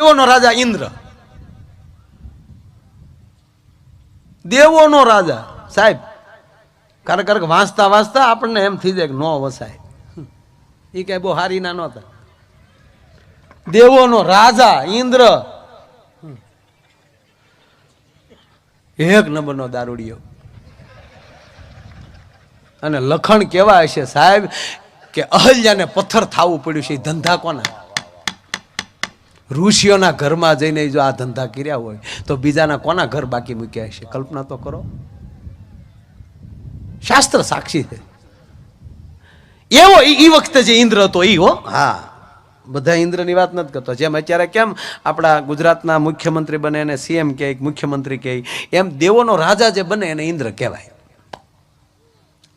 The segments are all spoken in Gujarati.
દેવોનો રાજા ઇન્દ્ર, દેવોનો રાજા. સાહેબ ક્યારેક વાંચતા વાંચતા આપણને એમ થઈ જાય કે નો વસાય. એ કઈ બહુ હારી ના નહોતા. દેવોનો રાજા ઇન્દ્ર, એક નંબરનો દારૂડિયો. અને લખણ કેવા હશે સાહેબ કે અહલ્યાને પથ્થર થાવું પડ્યું છે. એ ધંધા કોના? ઋષિઓના ઘરમાં જઈને જો આ ધંધા કર્યા હોય તો બીજાના કોના ઘર બાકી મૂક્યા હશે? કલ્પના તો કરો. શાસ્ત્ર સાક્ષી છે. એવો એ વખતે જે ઇન્દ્ર હતો એ હો. હા, બધા ઇન્દ્રની વાત નથી કરતો. જેમ અત્યારે કેમ આપણા ગુજરાતના મુખ્યમંત્રી બને એને સીએમ કહે, મુખ્યમંત્રી કહે, એમ દેવોનો રાજા જે બને એને ઇન્દ્ર કહેવાય.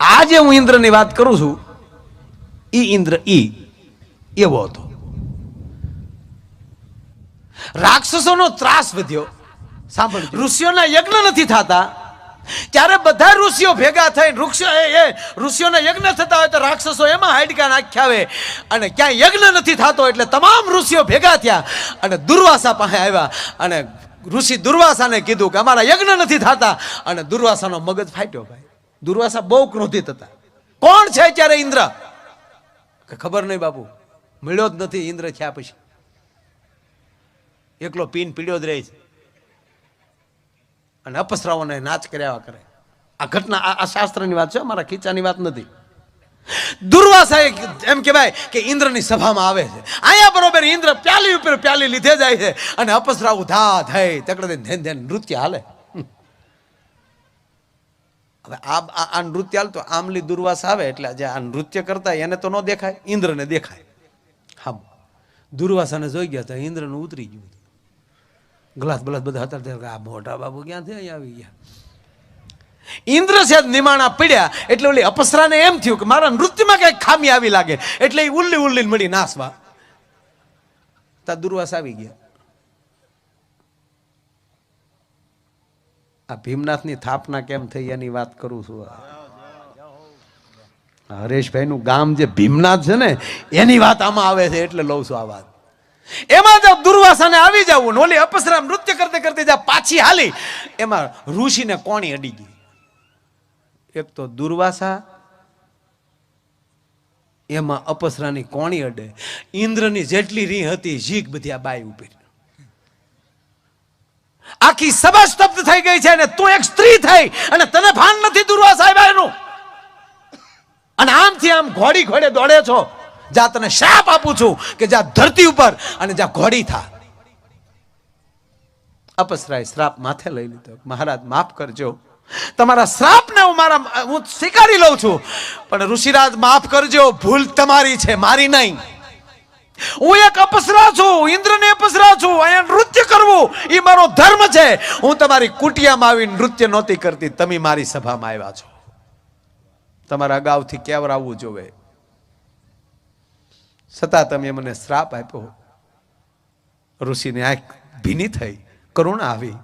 આજે હું ઇન્દ્રની વાત કરું છું, ઈ ઇન્દ્ર એવો હતો. રાક્ષસોનો ત્રાસ વધ્યો. સાંભળજો, ઋષિઓના યજ્ઞ નથી થતા ત્યારે બધા ઋષિઓ ભેગા થઈ ઋષિઓના યજ્ઞ થતા હોય તો રાક્ષસો એમાં હાડકા નાખ્યા આવે. અને ક્યાંય યજ્ઞ નથી થતો એટલે તમામ ઋષિઓ ભેગા થયા અને દુર્વાસા પાસે આવ્યા. અને ઋષિ દુર્વાસાને કીધું કે અમારા યજ્ઞ નથી થતા. અને દુર્વાસાનો મગજ ફાટ્યો. ભાઈ દુર્વાસા બહુ ક્રોધિત હતા. કોણ છે ત્યારે ઇન્દ્ર? કે ખબર નહીં બાપુ, મળ્યો જ નથી. ઇન્દ્ર થયા પછી એકલો પીન પીડ્યો જ રહે છે અને અપસરાઓને નાચ કર્યા કરે. આ ઘટના આ શાસ્ત્રની વાત છે, અમારા ખીચાની વાત નથી. દુર્વાસા એમ કહેવાય કે ઇન્દ્રની સભામાં આવે છે. અહીંયા બરોબર ઇન્દ્ર પ્યાલી ઉપર પ્યાલી લીધે જાય છે અને અપસરાઓ ધા થઈ તકડે ધેન ધેન નૃત્ય હાલે. હવે આ નૃત્ય હાલ તો આમલી દુર્વાસા આવે એટલે જે આ નૃત્ય કરતા એને તો ન દેખાય, ઇન્દ્રને દેખાય. હા, દુર્વાસાને જોઈ ગયા હતા, ઇન્દ્રનું ઉતરી ગયું. ગ્લાસ બલાસ બધા હતા. આ મોટા બાબુ ક્યાંથી અહીં આવી ગયા? ઇન્દ્ર છે નિમાણા પડ્યા એટલે ઓલી અપસરાને એમ થયું કે મારા નૃત્યમાં કઈક ખામી આવી લાગે એટલે એ ઉલ્લી ઉલ્લી મળી નાસવા. તા દુર્વાસા આવી ગયા. આ ભીમનાથની સ્થાપના કેમ થઈ એની વાત કરું છું. હરેશભાઈ નું ગામ જે ભીમનાથ છે ને એની વાત આમાં આવે છે એટલે લઉં છું આ વાત. એમાં જો દુર્વાસાને આવી જવું ને ઓલી અપસરા નૃત્ય કરતે કરતે જા પાછી હાલી, એમાં ઋષિને કોણી અડી ગઈ. એક તો દુર્વાસા, એમાં અપસરાની કોણી અડે. ઇન્દ્રની જેટલી રી હતી ઝીક બધી આ બાઈ ઉપર. આખી સભા સ્તબ્ધ થઈ ગઈ છે અને તું એક સ્ત્રી થઈ અને તને ભાન નથી દુર્વાસા એનું. અને આમથી આમ ઘોડી ઘોડે દોડે છો. જા તને શાપ આપું છું કે જા ધરતી ઉપર અને જા ઘોડી થા. અપસરાએ શ્રાપ માથે લઈ લીધો. મહારાજ માફ કરજો, તમારા શ્રાપને હું સ્વીકારી લઉં છું, પણ ઋષિરાજ માફ કરજો, ભૂલ તમારી છે, મારી નહીં. હું એક અપસરા છું, ઇન્દ્રની અપસરા છું. અહીંયા નૃત્ય કરવું એ મારો ધર્મ છે. હું તમારી કુટિયામાં આવી નૃત્ય નહોતી કરતી, તમે મારી સભામાં આવ્યા છો. તમારા અગાઉથી કેવરાવવું જોવે, છતાં તમે મને શ્રાપ આપ્યો. ઋષિની આંખ ભીની થઈ, કરુણા આવી,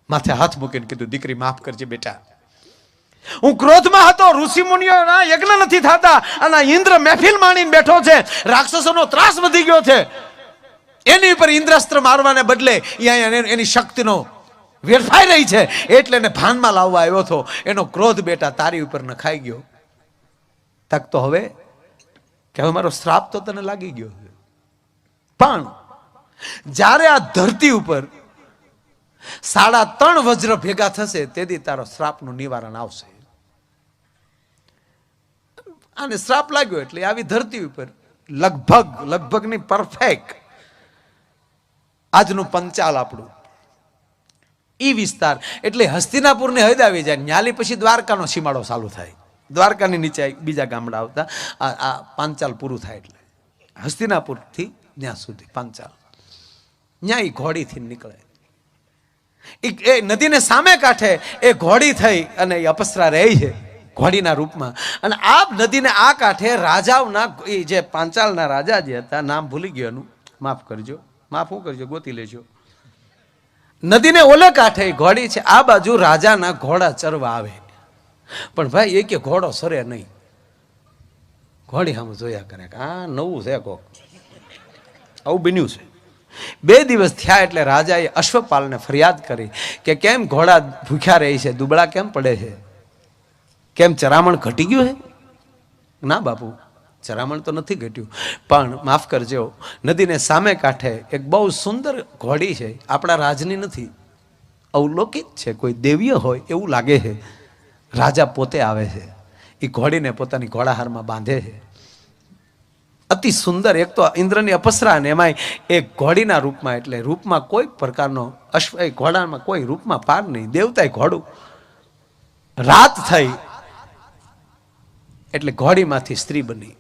માથે હાથ મૂકીને કીધું દીકરી માફ કરજે બેટા. હું ક્રોધમાં હતો, ઋષિ મુનિઓના યજ્ઞ નથી થતા અને ઇન્દ્ર મહેફિલ માણીને બેઠો છે, રાક્ષસોનો ત્રાસ વધી ગયો છે. એની ઉપર ઇન્દ્રાસ્ત્ર મારવાને બદલે એની શક્તિનો વેરફાઈ રહી છે એટલે એને ભાનમાં લાવવા આવ્યો હતો. એનો ક્રોધ બેટા તારી ઉપર નખાઈ ગયો. તક તો હવે કે હવે મારો શ્રાપ તો તને લાગી ગયો છે, પણ જ્યારે આ ધરતી ઉપર 3.5 વજ્ર ભેગા થશે તેથી તારો શ્રાપનું નિવારણ આવશે. આને શ્રાપ લાગ્યો એટલે આવી ધરતી ઉપર લગભગ ની પરફેક્ટ આજનું પંચાલ આપણું ઈ વિસ્તાર એટલે હસ્તિનાપુર ને હદ આવી જાય. ન્યાલી પછી દ્વારકાનો સીમાડો ચાલુ થાય. દ્વારકાની નીચે બીજા ગામડા આવતા આ પાંચાલ પૂરું થાય એટલે હસ્તિનાપુર થી ત્યાં સુધી પાંચાલ. ત્યાં ઘોડીથી નીકળે. એ નદીને સામે કાંઠે એ ઘોડી થઈ અને એ અપસરા રહી છે ઘોડીના રૂપમાં. અને આ નદીને આ કાંઠે રાજાઓના એ જે પાંચાલના રાજા જે હતા, નામ ભૂલી ગયો એનું, માફ કરજો, માફ હું કરજો, ગોતી લેજો. નદીને ઓલે કાંઠે ઘોડી છે, આ બાજુ રાજાના ઘોડા ચરવા આવે. પણ ભાઈ એ કે ઘોડો સરે નહીં. ઘોડી સામે જોયા કરે કે આ નવું છે, કોક આવું બન્યું છે. 2 દિવસ થયા એટલે રાજાએ અશ્વપાલને ફરિયાદ કરી કે કેમ ઘોડા ભૂખ્યા રહે છે, દુબળા કેમ પડે છે, કેમ ચરામણ ઘટી ગયું છે? ના બાપુ, ચરામણ તો નથી ઘટ્યું, પણ માફ કરજો, નદીને સામે કાંઠે એક બહુ સુંદર ઘોડી છે, આપણા રાજની નથી, અવલૌકિક છે, કોઈ દેવીય હોય એવું લાગે છે. રાજા પોતે આવે છે, એ ઘોડીને પોતાની ઘોડાહારમાં બાંધે છે. અતિ સુંદર, એક તો ઇન્દ્રની અપસરા ને એમાંય એક ઘોડીના રૂપમાં, એટલે રૂપમાં કોઈ પ્રકારનો ઘોડામાં કોઈ રૂપમાં પાર નહીં, દેવતાએ ઘોડું. રાત થઈ એટલે ઘોડીમાંથી સ્ત્રી બની.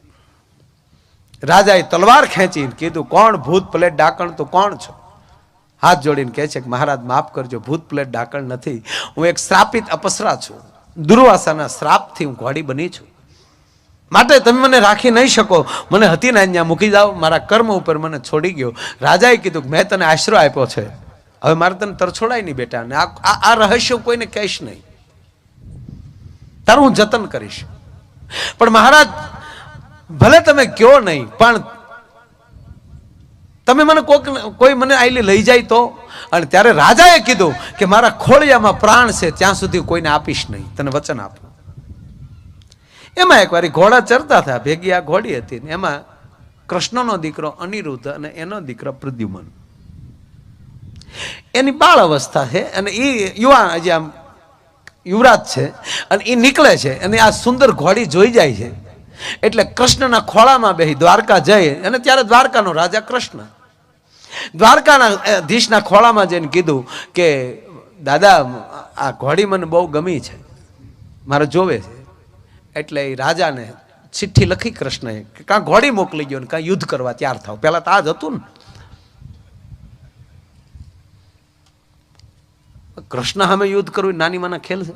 રાજાએ તલવાર ખેંચીને કીધું, કોણ ભૂત પ્લેટ ડાકણ, તો કોણ છો? હાથ જોડીને કહે છે કે મહારાજ માફ કરજો, ભૂત પ્લેટ ડાકણ નથી, હું એક શ્રાપિત અપસરા છું, દુર્વાસાના શ્રાપથી હું ઘોડી બની છું, માટે તમે મને રાખી નહીં શકો, મને હતી ને અહીંયા મૂકી જાઓ, મારા કર્મ ઉપર મને છોડી ગયો. રાજાએ કીધું કે મેં તને આશરો આપ્યો છે, હવે મારે તને તરછોડાય નહીં બેટા, ને આ રહસ્ય કોઈને કહીશ નહીં, તારું હું જતન કરીશ. પણ મહારાજ ભલે તમે કયો નહીં, પણ તમે મને કોઈ મને આઈલી લઈ જાય તો? અને ત્યારે રાજાએ કીધું કે મારા ખોળિયામાં પ્રાણ છે ત્યાં સુધી કોઈને આપીશ નહીં, તને વચન આપું. એમાં એક વાર ઘોડા ચરતા હતા, ભેગી આ ઘોડી હતી, ને એમાં કૃષ્ણનો દીકરો અનિરુદ્ધ અને એનો દીકરો પ્રદ્યુમન, એની બાળ અવસ્થા છે, અને એ યુવાન હજી આમ યુવરાજ છે, અને એ નીકળે છે, અને આ સુંદર ઘોડી જોઈ જાય છે, એટલે કૃષ્ણના ખોળામાં બેહી દ્વારકા જઈ, અને ત્યારે દ્વારકાનો રાજા કૃષ્ણ દ્વારકાના અધીશના ખોળામાં જઈને કીધું કે દાદા, આ ઘોડી મને બહુ ગમી છે, મારે જોવે છે. એટલે એ રાજાને ચિઠ્ઠી લખી કૃષ્ણએ કે કાં ઘોડી મોકલી ગયો ને કાં યુદ્ધ કરવા તૈયાર થાવ. પહેલા તો આ જ હતું ને, કૃષ્ણ સામે યુદ્ધ કરવું નાની માના ખેલ છે.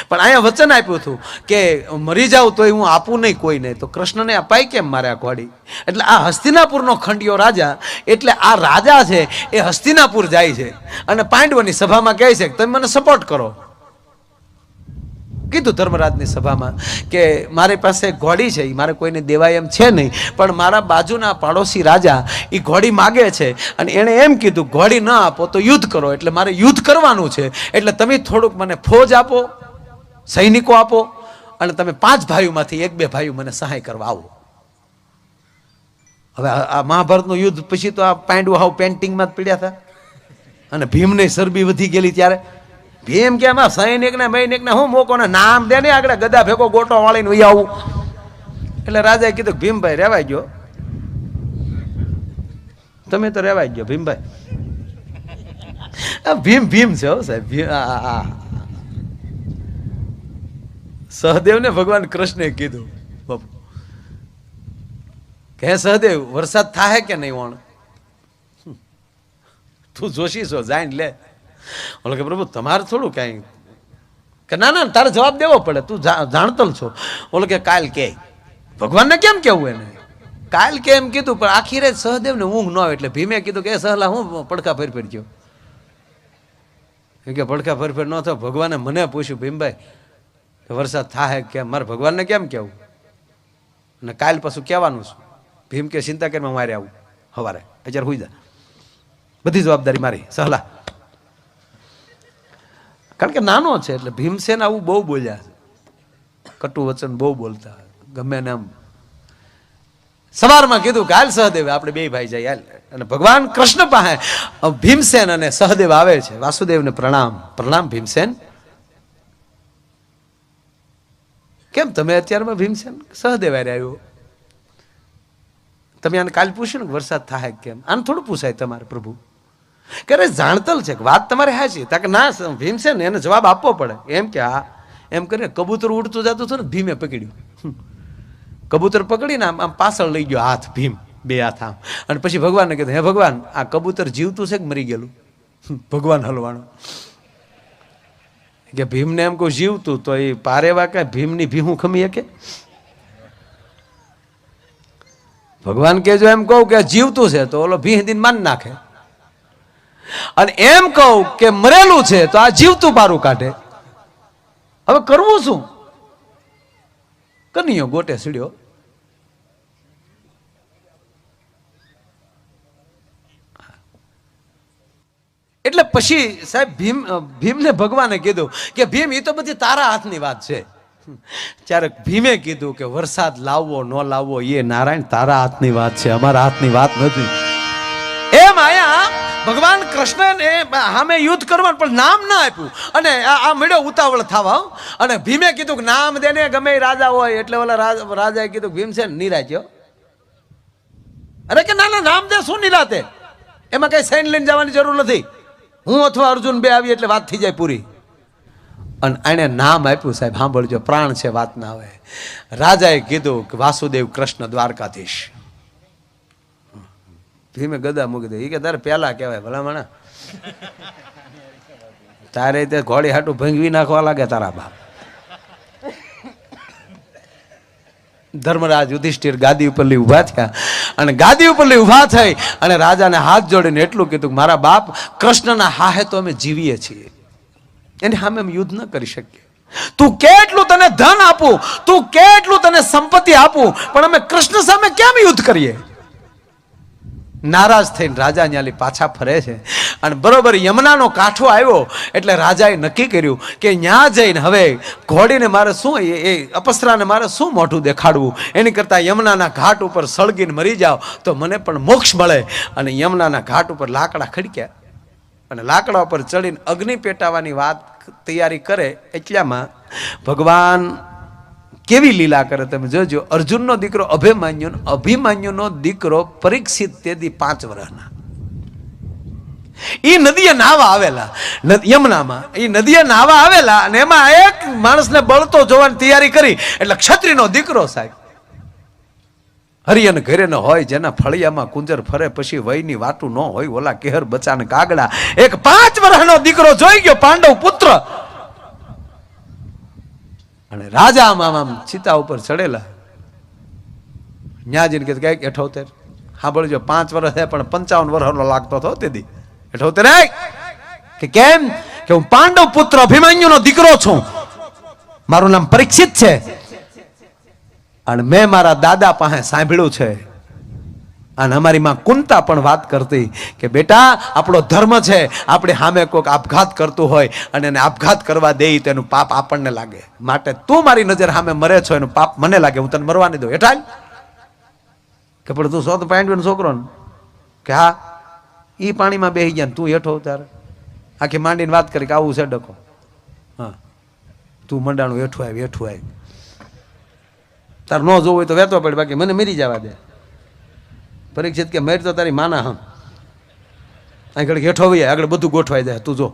પણ અહીંયા વચન આપ્યું હતું કે મરી જાવ તોય હું આપું નહીં કોઈને, તો કૃષ્ણને અપાય કેમ મારે આ ઘોડી? એટલે આ હસ્તિનાપુરનો ખંડિયો રાજા, એટલે આ રાજા છે એ હસ્તિનાપુર જાય છે, અને પાંડવોની સભામાં કહે છે કે તમે મને સપોર્ટ કરો. કીધું ધર્મરાજની સભામાં કે મારી પાસે ઘોડી છે, એ મારે કોઈને દેવાય એમ છે નહીં, પણ મારા બાજુના પાડોશી રાજા એ ઘોડી માગે છે, અને એણે એમ કીધું ઘોડી ન આપો તો યુદ્ધ કરો, એટલે મારે યુદ્ધ કરવાનું છે, એટલે તમે થોડુંક મને ફોજ આપો, સૈનિકો આપો, અને તમે 5 ભાઈઓમાંથી 1-2 ભાઈઓ મને સહાય કરવા આવો. હવે આ મહાભારતનું યુદ્ધ પછી તો આ પાંડવો હાવ પેન્ટિંગમાં જ પીડ્યા હતા, અને ભીમને સરબી વધી ગયેલી. ત્યારે ભીમ કે એમાં સૈનિકને મૈનિકને હું મોકો ને નામ દે ને આગળ ગદા ભેગો ગોટો વાળીને વહી આવું. એટલે રાજાએ કીધું ભીમભાઈ રેવાઈ ગયો, તમે તો રેવાઈ ગયો ભીમભાઈ. ભીમ ભીમ છે હો સાહેબ. સહદેવને ભગવાન કૃષ્ણે કીધું બાપુ કે સહદેવ વરસાદ થાય કે નહીં? વણ તું જોશી છો, જાણ લે. ઓલો કે પ્રભુ તમારે થોડું કાંઈ, કે ના ના તારે જવાબ દેવો પડે, તું જાણતલ છો. ઓલો કે કાલ કે ભગવાનને કેમ કેવું? એને કાલ કે એમ કીધું, પણ આખી રાત સહદેવને ઊંઘ ન આવે, એટલે ભીમે કીધું કે સહલા હું પડખા ફેરફેર થયો. કે પડખા ફેરફેર ન થયો, ભગવાને મને પૂછ્યું ભીમભાઈ વરસાદ થાય કેમ, મારે ભગવાનને કેમ કેવું? અને કાલ પાછું કહેવાનું છું. ભીમ કે ચિંતા કરીમાં મારે આવું સવારે, અત્યારે હુઈ જા, બધી જવાબદારી મારી સહલા. કારણ કે નાનો છે, એટલે ભીમસેન આવું બહુ બોલ્યા છે, કટુ વચન બહુ બોલતા, ગમે ને આમ. સવારમાં કીધું કે હાલ સહદેવ આપણે 2 ભાઈ જાય હાલ. અને ભગવાન કૃષ્ણ પાસે ભીમસેન અને સહદેવ આવે છે. વાસુદેવને પ્રણામ. પ્રણામ ભીમસેન. કેમ તમે અત્યારમાં ભીમસેન? સહદેવ આવ્યો, તમે આને કાલ પૂછ્યું ને વરસાદ થાય કેમ? આને થોડું પૂછાય તમારે પ્રભુ? કે અરે જાણતલ છે, વાત તમારે હાચી. તાકે ના ભીમસેન એને જવાબ આપવો પડે. એમ કે હા. એમ કરીને કબૂતર ઉડતું જતું હતું ને, ભીમે પકડ્યું. કબૂતર પકડીને આમ પાછળ લઈ ગયો હાથ, ભીમ 2 હાથ આમ. અને પછી ભગવાનને કીધું હે ભગવાન, આ કબૂતર જીવતું છે કે મરી ગયેલું? ભગવાન હલવાણો કે ભીમને એમ કહું જીવતું, તો એ પારેવા કે ભીમની ભીહું ખમી કે? ભગવાન કે જો એમ કહું કે જીવતું છે તો ઓલો ભીહ દીન માન નાખે, અને એમ કહું કે મરેલું છે તો આ જીવતું પારું કાઢે. હવે કરવું શું? કનિયો ગોટે સીડ્યો. પછી સાહેબ ભીમને ભગવાને કીધું કે ભીમ એ તો બધી તારા હાથની વાત છે. ત્યારે ભીમે કીધું કે વરસાદ લાવવો ન લાવવો એ નારાયણ તારા હાથની વાત છે, અમારા હાથની વાત નથી. એમ આયા ભગવાન કૃષ્ણને સામે યુદ્ધ કરવાનું પણ નામ ના આપ્યું અને આ મળ્યો ઉતાવળ થવા. અને ભીમે કીધું કે નામ દેને ગમે એ રાજા હોય. એટલે ઓલા રાજાએ કીધું ભીમ છે નિરાજ્યો. અરે કે ના નામ દે, શું નિરાતે, એમાં કઈ સૈન લઈને જવાની જરૂર નથી. હું અથવા અર્જુન બે આવી એટલે વાત થઈ જાય પૂરી. અને એને નામ આપ્યું સાહેબ, સાંભળજો, પ્રાણ છે વાત ના આવે. રાજાએ કીધું કે વાસુદેવ કૃષ્ણ દ્વારકાધીશ. ભીમે ગદા મૂકી દે. એ કે તારે પેલા કહેવાય ભલામણા, તારે તે ઘોડી હાટું ભંગવી નાખવા લાગે તારા બાપ. ધર્મરાજ યુધિષ્ઠિર ગાદી ઉપરથી ઊભા થયા અને ગાદી ઉપરથી ઊભા થઈ અને રાજાને હાથ જોડીને એટલું કીધું કે મારા બાપ કૃષ્ણના હાહે તો અમે જીવીએ છીએ, એની સામે અમે યુદ્ધ ન કરી શકીએ. તું કેટલું તને ધન આપું, તું કેટલું તને સંપત્તિ આપું, પણ અમે કૃષ્ણ સામે કેમ યુદ્ધ કરીએ? નારાજ થઈને રાજા ન્યાલી પાછા ફરે છે. અને બરોબર યમુનાનો કાંઠો આવ્યો એટલે રાજાએ નક્કી કર્યું કે ન્યા જઈને હવે ઘોડીને મારે શું, એ અપસરાને મારે શું મોઢું દેખાડવું, એની કરતાં યમુનાના ઘાટ ઉપર સળગીને મરી જાવ તો મને પણ મોક્ષ મળે. અને યમુનાના ઘાટ ઉપર લાકડા ખડક્યા અને લાકડા ઉપર ચડીને અગ્નિ પેટાવાની વાત તૈયારી કરે. એટલામાં ભગવાન કેવી લીલા કરે તમે જોજો. અર્જુનનો દીકરો અભિમન્યુનો દીકરો પરીક્ષિત તેદી 5 વર્ષના, એ નદીએ નાવા આવેલા યમુનામાં. એ નદીએ નાવા આવેલા અને એમાં એક માણસને બળતો જોવાની તૈયારી કરી. એટલે ક્ષત્રિયનો દીકરો સાહેબ, હરિયન ઘરે ન હોય, જેના ફળિયામાં કુંજર ફરે, પછી વયની વાતું ન હોય, ઓલા કેહર બચાને કાગડા. એક 5 વર્ષનો દીકરો જોઈ ગયો, પાંડવ પુત્ર. અને રાજા આમ સીતા ઉપર ચડેલા. ન્યાજીને કીધું કે 78. સાંભળજો, 5 વર્ષ છે પણ 55 વર્ષનો લાગતો હતો તેથી 78. કે કેમ? કે હું પાંડવ પુત્ર અભિમન્યુનો દીકરો છું, મારું નામ પરીક્ષિત છે અને મેં મારા દાદા પાસે સાંભળ્યું છે. અને અમારી માં કુંતા પણ વાત કરતી કે બેટા આપણો ધર્મ છે, આપણે સામે કોઈક આપઘાત કરતું હોય અને એને આપઘાત કરવા દે તેનું પાપ આપણને લાગે, માટે તું મારી નજર સામે મરે છો એનું પાપ મને લાગે, હું તને મરવા નહીં દઉં. હેઠાલ કે પણ તું 165 છોકરો ને કે હા, ઈ પાણીમાં બેસી ગયા તું હેઠો તારે આખી માંડીને વાત કરી કે આવું છે ડકો. હા, તું મંડાણું હેઠું આવી તાર ન જોવું હોય તો વેતો પડે, બાકી મને મરી જવા દે. પરીક્ષિત કે મેર તો તારી માના હમ આગળ હેઠો હોય, આગળ બધું ગોઠવાઈ જાય. તું જો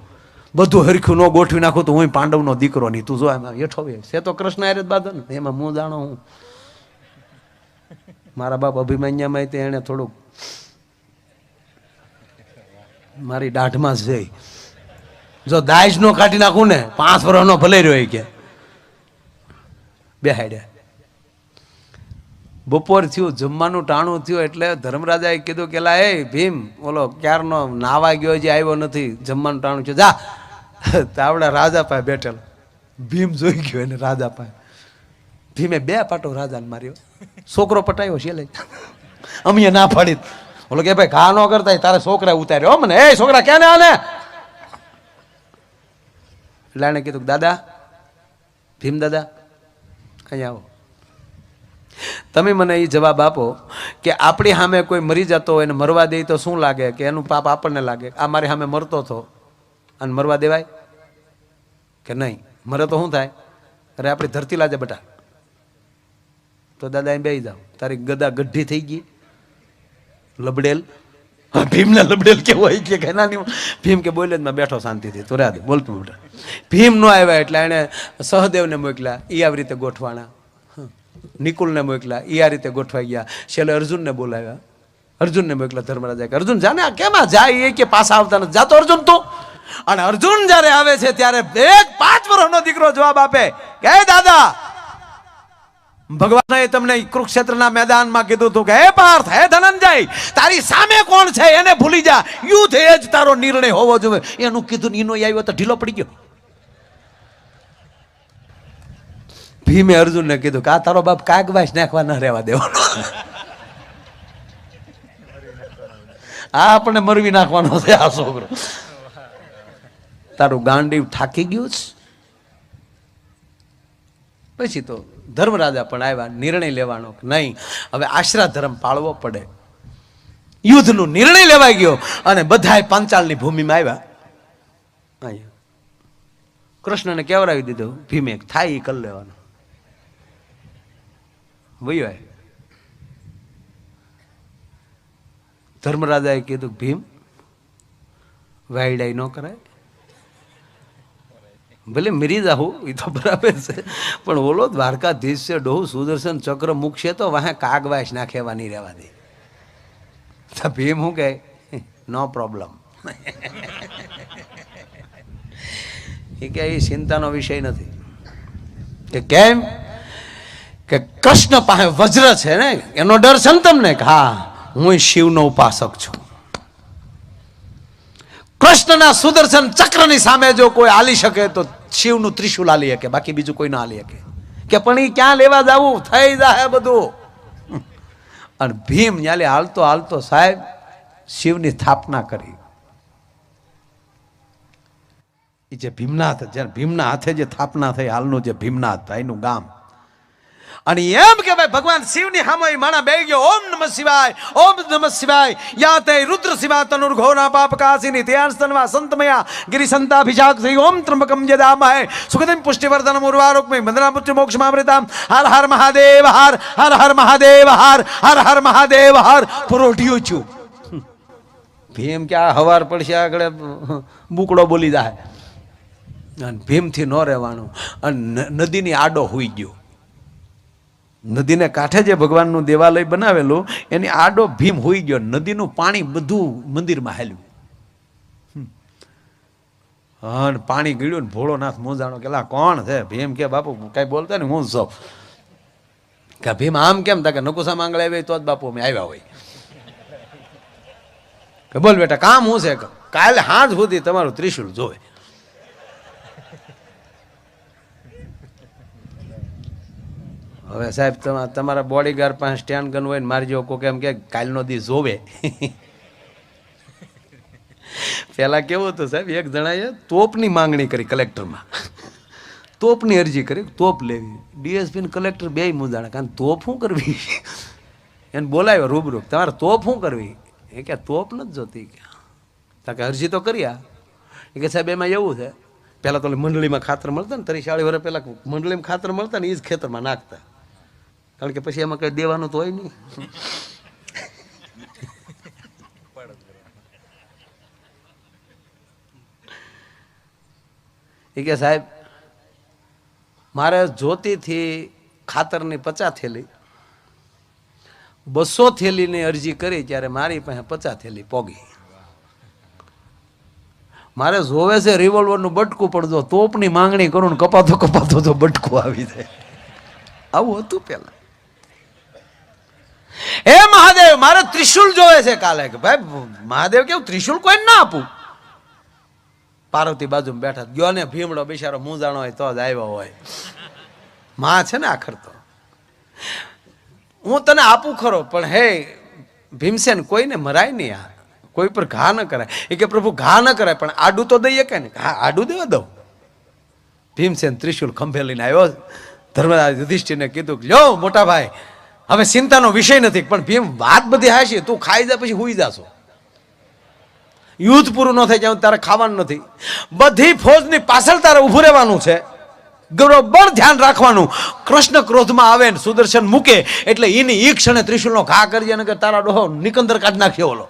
બધું હરખ્યું ન ગોઠવી નાખું તો હું પાંડવનો દીકરો નહીં, તું જો એમાં હેઠો હોય છે તો કૃષ્ણ આરે બાંધો ને, એમાં હું જાણો હું મારા બાપ અભિમન્યામાં તે એને થોડુંક મારી દાઢમાં જ જઈ, જો દાઈજ નો કાઢી નાખું ને 5 વર્ષનો ભલે રહ્યો કે બેહાડ્યા. બપોર થયું, જમવાનું ટાણું થયું એટલે ધર્મરાજાએ કીધું કે લા એ ભીમ, ઓલો ક્યારનો નાવા ગયો જે આવ્યો નથી, જમવાનું ટાણું થયું, જા. તાવડા રાજા પાસે બેઠેલો ભીમ જોઈ ગયો એને રાજા પાસે. ભીમે 2 પાટો રાજાને માર્યો, છોકરો પટાયો છે લઈ. અમે ના પાડી, ઓલો કે ભાઈ ઘા ન કરતા, તારે છોકરા ઉતાર્યો મને, એ છોકરા ક્યાં ને આને. એટલે એને કીધું દાદા, ભીમ દાદા અહીંયા આવો, તમે મને એ જવાબ આપો કે આપણી સામે કોઈ મરી જતો હોય એને મરવા દે તો શું લાગે, કે એનું પાપ આપણને લાગે? આ મારી સામે મરતો હતો અને મરવા દેવાય કે નહીં? મરે તો શું થાય? અરે આપણી ધરતી લાજે બટા. તો દાદા એમ બેસી જાઓ, તારી ગદા ગઢી થઈ ગઈ, લબડેલ. ભીમને લબડેલ કેવું હોય કે નાની ભીમ કે બોલે જ મેં બેઠો શાંતિથી, તો રહ્યા દે બોલતું બેટા. ભીમ ન આવ્યા એટલે એને સહદેવને મોકલ્યા, એ આવી રીતે ગોઠવાના. નિકુલને મોકલ્યા, એ આ રીતે ગોઠવાઈ ગયા. છેલ્લે અર્જુનને બોલાવ્યા, અર્જુનને મોકલ્યા. ધર્મરાજા કે અર્જુન જાને આ કેમાં જાય, એ કે પાછા આવતા નથી, જાતો અર્જુન તું. અને અર્જુન જયારે આવે છે ત્યારે એક 5 વર્ષનો દીકરો જવાબ આપે કે હે દાદા, ભગવાને તમને કુરુક્ષેત્રના મેદાનમાં કીધું હતું કે હે પાર્થ, હે ધનંજય, તારી સામે કોણ છે એને ભૂલી જા, યુદ્ધ એ જ તારો નિર્ણય હોવો જોઈએ. એનું કીધું ઈનો આવ્યો તો ઢીલો પડી ગયો. ભીમે અર્જુનને કીધું કે આ તારો બાપ કાગવાસ નાખવા ન રહેવા દેવાનો, આ આપણને મરવી નાખવાનો છે આ છોકરો. તારું ગાંડીવ થાકી ગયું છે. પછી તો ધર્મરાજા પણ આવ્યા, નિર્ણય લેવાનો કે નહીં હવે આશરા ધર્મ પાળવો પડે. યુદ્ધનો નિર્ણય લેવાઈ ગયો અને બધાએ પાંચાળની ભૂમિમાં આવ્યા. અહીંયા કૃષ્ણને કેવરાવી દીધું, ભીમે થાય એ કરી લેવાનું. વયો ધર્મરાજાએ કીધું ભીમ વાયડાઈ ન કરાય, ભલે મરી જાઉં એ તો બરાબર છે, પણ ઓલો દ્વારકાધીશ છે ડોહું સુદર્શન ચક્ર મૂકશે તો વાહે કાગવાસ નાખેવા નહીં રહેવા દે. ભીમ શું કહે, નો પ્રોબ્લેમ. એ કે એ ચિંતાનો વિષય નથી. કે કેમ કે કૃષ્ણ પાસે વજ્ર છે ને, એનો ડર છે ને તમને. હા, હું શિવનો ઉપાસક છું. કૃષ્ણના સુદર્શન ચક્રની સામે જો કોઈ હાલી શકે તો શિવનું ત્રિશુલ હાલી શકે, બાકી બીજું કોઈ ના હાલી શકે. કે પણ એ ક્યાં લેવા જવું, થઈ જાય બધું. અને ભીમ ન્યાલે હાલતો હાલતો સાહેબ શિવની સ્થાપના કરી. એ જે ભીમનાથ, જ્યારે ભીમના હાથે જે સ્થાપના થઈ હાલનું જે ભીમનાથ ભાઈનું ગામ, અને એમ કે ભાઈ ભગવાન શિવની સામે માણા બે ગયો. ઓમ નમઃ શિવાય, ઓમ નમઃ શિવાય. યા તે રુદ્ર શિવા તનુર્ઘોના પાપકાસિની ત્યાન સ્તનવા સંતમયા ગિરિસંતાભિષાક શ્રી ઓમ ત્રંબકમ યદામહે સુગંધિમ પુષ્ટિવર્ધનમ ઉર્વારુકમિ મંદરામૃત્યુ મોક્ષમામૃતામ. હર હર મહાદેવ હર, હર હર મહાદેવ હર, હર હર મહાદેવ હર. પરોઢિયું છું. ભીમ કે આ હવાર પડશે આગળ બુકડો બોલી જાય. અને ભીમથી ન રહેવાનું. અને નદીની આડો હોઈ ગયો. નદીને કાંઠે જે ભગવાનનું દેવાલય બનાવેલું એની આડો ભીમ હોઈ ગયો. નદીનું પાણી બધું મંદિરમાં હાલ્યું. અને પાણી ગળ્યું ને ભોળોનાથ મૂંઝાણો કે કોણ છે? ભીમ કે બાપુ કઈ બોલતા ને હું સૌ. કે ભીમ આમ કેમ તા કે નકુસા માંગળે આવી તો જ બાપુ અમે આવ્યા હોય. કે બોલ બેટા કામ શું છે? કાલે હાથ સુધી તમારું ત્રિશુલ જોવે. હવે સાહેબ તમારા બોડીગાર્ડ પાસે સ્ટેન્ડ ગન હોય ને મારી જેવો કોઈ એમ કે કાલનો દી જોવે. પેલા કેવું હતું સાહેબ, એક જણાએ તોપની માંગણી કરી કલેક્ટરમાં. તોપની અરજી કરી, તોપ લેવી. ડીએસપી ને કલેક્ટર બે મૂંઝાણા, કારણ તોપ શું કરવી. એને બોલાવ્યો રૂબરૂ, તમારે તોપ શું કરવી? એ કે તોપ નથી જોતી. કે અરજી તો કરી. એ કે સાહેબ એમાં એવું છે, પહેલાં તો મંડળીમાં ખાતર મળતા ને 30-40 વર્ષ પહેલાં મંડળીમાં ખાતર મળતા ને એ જ ખેતરમાં નાખતા, કારણ કે પછી એમાં કંઈ દેવાનું તો હોય નહીં. એ કે સાહેબ મારે જોતીથી ખાતરની 50 થેલી, 200 થેલીની અરજી કરી ત્યારે મારી પાસે 50 થેલી પોગી. મારે જોવે છે રિવોલ્વરનું બટકું, પડજો તોપની માંગણી કરું ને કપાતો કપાતો તો બટકું આવી જાય. આવું હતું પેલા. હે મહાદેવ મારે ત્રિશુલ જોવે છે કાલે. કે ભાઈ મહાદેવ કેવું ત્રિશુલ કોઈ ના આપું. પાર્વતી બાજુમાં બેઠા, ગયો ને ભીમડો બિચારો મૂંઝાણો હોય તો જ આવ્યો હોય. માં છે ને આખર તો હું તને આપું ખરો, પણ હે ભીમસેન કોઈને મરાય નહીં, આ કોઈ પર ઘા ન કરાય. એ કે પ્રભુ ઘા ન કરાય પણ આડું તો દઈએ કે ને. હા આડું દેવા દઉં. ભીમસેન ત્રિશુલ ખંભે લઈને આવ્યો. ધર્મરાજ યુધિષ્ઠિરને કીધું લ્યો મોટા ભાઈ હવે ચિંતાનો વિષય નથી, પણ ભીમ વાત બધી હાશી, તું ખાઈ જા પછી હુઈ જાશો. યુદ્ધ પૂરું ન થાય ત્યાં તારે ખાવાનું નથી. બધી ફોજની પાછળ તારે ઊભું રહેવાનું છે, બરોબર ધ્યાન રાખવાનું. કૃષ્ણ ક્રોધમાં આવે ને સુદર્શન મૂકે એટલે એની ઈ ક્ષણે ત્રિશુલનો ઘા કરજે ને કે તારા ડોહો નિકંદર કાઢ નાખ્યો ઓલો.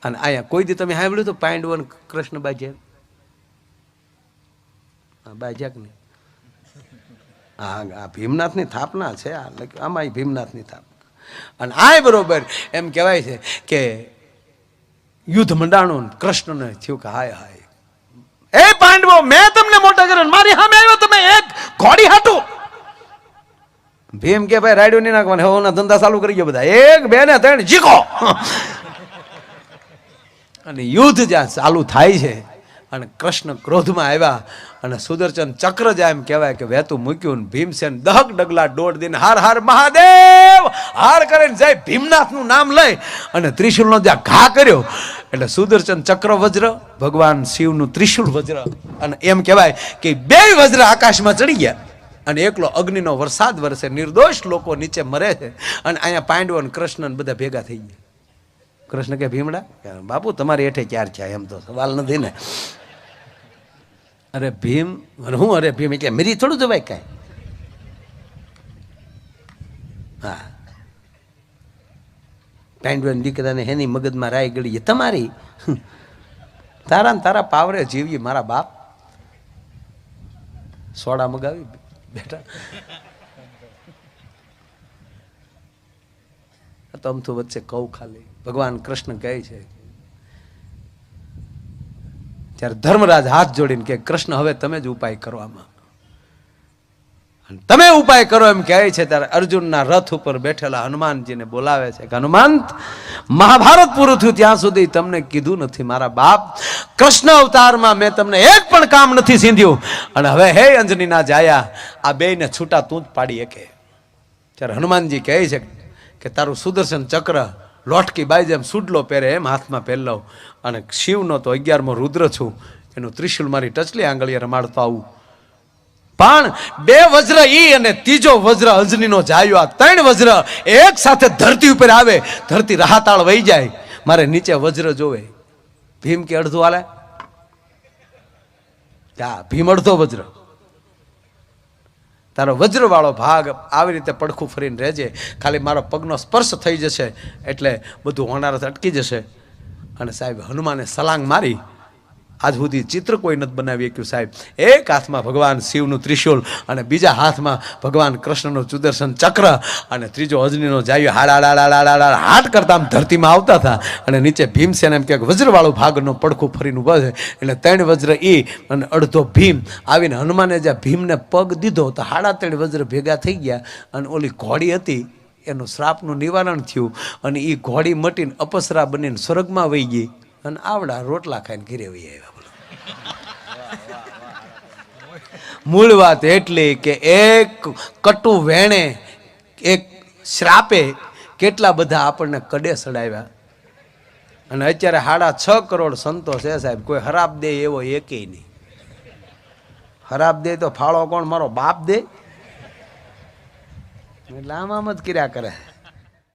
અને અહીંયા કોઈ દી તમે સાંભળ્યું તો પાંડવન કૃષ્ણ બાજ્યા? બાજ્યા કે નહીં? હા ભીમનાથની સ્થાપના છે આમાં ભીમનાથની સ્થાપના. અને આ બરોબર એમ કહેવાય છે કે યુદ્ધ મંડાણું કૃષ્ણને થયું કે હાય હાય એ પાંડવો મેં તમને મોટા કર્યો, મારી સામે આવ્યો તમે એક ઘોડી હાટું. ભીમ કે ભાઈ રાડ્યું નહીં નાખવાને, હવે ધંધા ચાલુ કરી ગયો બધા, 1 2 ને 3 જીકો. અને યુદ્ધ જ્યાં ચાલુ થાય છે અને કૃષ્ણ ક્રોધમાં આવ્યા અને સુદર્શન ચક્ર જાય એમ કહેવાય કે વહેતું મૂક્યું ને ભીમસેન દહક ડગલા દોડ દઈને હાર હાર મહાદેવ હાર કરીને જાય ભીમનાથનું નામ લઈ અને ત્રિશુલનો જ્યાં ઘા કર્યો એટલે સુદર્શન ચક્ર વજ્ર ભગવાન શિવનું ત્રિશુલ વજ્ર અને એમ કહેવાય કે બે વજ્ર આકાશમાં ચડી ગયા અને એકલો અગ્નિનો વરસાદ વરસે નિર્દોષ લોકો નીચે મરે છે અને અહીંયા પાંડવો અને કૃષ્ણ બધા ભેગા થઈ ગયા. કૃષ્ણ કે ભીમડા બાપુ તમારી હેઠે ક્યાર છે એમ તો સવાલ નથી ને. અરે ભીમ હું અરે ભીમ એટલે મેરી થોડું જવાય કાંઈ. હા પાંડવાની દીકરાને એની મગજમાં રાય ગળી તમારી તારા ને તારા પાવરે જીવી મારા બાપ સોડા મગાવી બેટા તો અમથું વચ્ચે કહું ખાલી. ભગવાન કૃષ્ણ કહે છે ત્યારે ધર્મરાજ હાથ જોડીને કે કૃષ્ણ હવે તમે જ ઉપાય કરો આમાં તમે ઉપાય કરો એમ કહે છે. ત્યારે અર્જુનના રથ ઉપર બેઠેલા હનુમાનજીને બોલાવે છે કે હનુમંત મહાભારત પૂરું થયું ત્યાં સુધી તમને કીધું નથી મારા બાપ કૃષ્ણ અવતારમાં મેં તમને એક પણ કામ નથી સીંધ્યું અને હવે હે અંજનીના જાયા આ બેયને છૂટા તું જ પાડી શકે. ત્યારે હનુમાનજી કહે છે કે તારું સુદર્શન ચક્ર લોટકી બાઈ જેમ સુડલો પહેરે એમ હાથમાં પહેરલો અને શિવનો તો 11મો રુદ્ર છું એનું ત્રિશુલ મારી ટચલી આંગળીએ રમાડતો આવું પણ બે વજ્ર ઈ અને ત્રીજો વજ્ર અંજનીનો જાયો આ ત્રણ વજ્ર એક સાથે ધરતી ઉપર આવે ધરતી રાહતાળ વહી જાય મારે નીચે વજ્ર જોવે. ભીમ કે અડધું હાલે ભીમ અડધો વજ્ર તારો વજ્ર વાળો ભાગ આવી રીતે પડખું ફરીને રહેજે ખાલી મારો પગનો સ્પર્શ થઈ જશે એટલે બધું હોનારત અટકી જશે. અને સાહેબ હનુમાને સલાંગ મારી આજ સુધી ચિત્ર કોઈ નથી બનાવી શક્યું સાહેબ. એક હાથમાં ભગવાન શિવનું ત્રિશુલ અને બીજા હાથમાં ભગવાન કૃષ્ણનું સુદર્શન ચક્ર અને ત્રીજો અજનીનો જાયો હાડા હાટ કરતા આમ ધરતીમાં આવતા હતા અને નીચે ભીમસેન એમ કે વજ્રવાળું ભાગનો પડખું ફરીને ઉભા છે એટલે 3 વજ્ર ઈ અને અડધો ભીમ આવીને હનુમાને જ્યાં ભીમને પગ દીધો તો 3.5 વજ્ર ભેગા થઈ ગયા અને ઓલી ઘોડી હતી એનું શ્રાપનું નિવારણ થયું અને એ ઘોડી મટીને અપસરા બનીને સ્વર્ગમાં વહી ગઈ અને આવડા રોટલા ખાઈને ઘરે વહી આવ્યા. મૂળ વાત એટલી કે એક કટુ વેણે એક શ્રાપે કેટલા બધા આપણને કડે સડાવ્યા અને અત્યારે 6.5 કરોડ સંતો છે સાહેબ. કોઈ હરાબ દે એવો એકેય નહીં. હરાબ દે તો ફાળો કોણ મારો બાપ દે એટલે આમ જ કર્યા કરે.